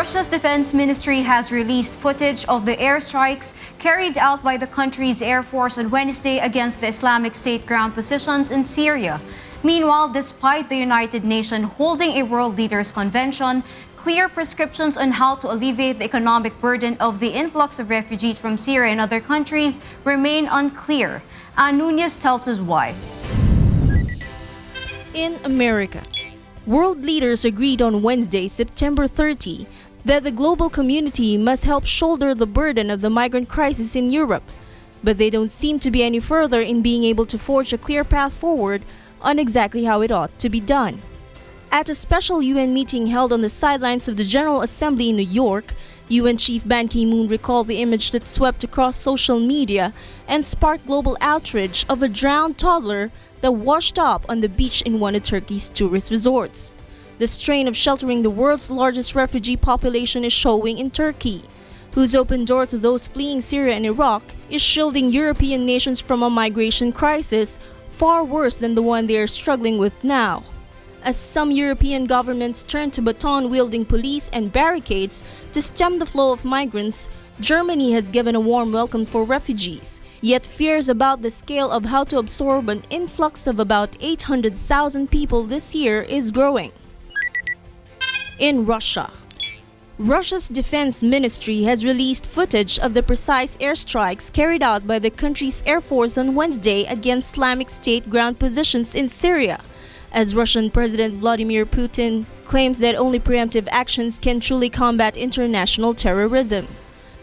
Russia's defense ministry has released footage of the airstrikes carried out by the country's air force on Wednesday against the Islamic State ground positions in Syria. Meanwhile, despite the United Nations holding a World Leaders Convention, clear prescriptions on how to alleviate the economic burden of the influx of refugees from Syria and other countries remain unclear. Nuñez tells us why. In America, world leaders agreed on Wednesday, September 30, that the global community must help shoulder the burden of the migrant crisis in Europe. But they don't seem to be any further in being able to forge a clear path forward on exactly how it ought to be done. At a special UN meeting held on the sidelines of the General Assembly in New York, UN Chief Ban Ki-moon recalled the image that swept across social media and sparked global outrage of a drowned toddler that washed up on the beach in one of Turkey's tourist resorts. The strain of sheltering the world's largest refugee population is showing in Turkey, whose open door to those fleeing Syria and Iraq is shielding European nations from a migration crisis far worse than the one they are struggling with now. As some European governments turn to baton-wielding police and barricades to stem the flow of migrants, Germany has given a warm welcome for refugees. Yet fears about the scale of how to absorb an influx of about 800,000 people this year is growing. In Russia, Russia's defense ministry has released footage of the precise airstrikes carried out by the country's air force on Wednesday against Islamic State ground positions in Syria, as Russian President Vladimir Putin claims that only preemptive actions can truly combat international terrorism.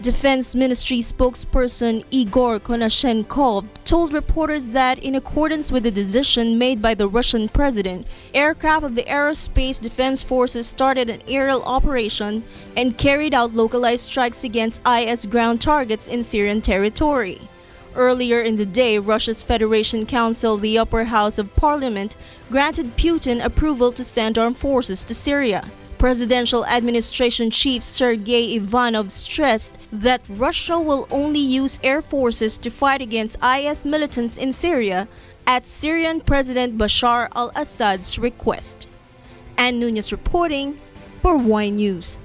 Defense Ministry spokesperson Igor Konashenkov told reporters that in accordance with the decision made by the Russian president, aircraft of the Aerospace Defense Forces started an aerial operation and carried out localized strikes against IS ground targets in Syrian territory. Earlier in the day, Russia's Federation Council, the upper house of parliament, granted Putin approval to send armed forces to Syria. Presidential Administration Chief Sergei Ivanov stressed that Russia will only use air forces to fight against IS militants in Syria at Syrian President Bashar al-Assad's request. And Nuñez reporting for Y News.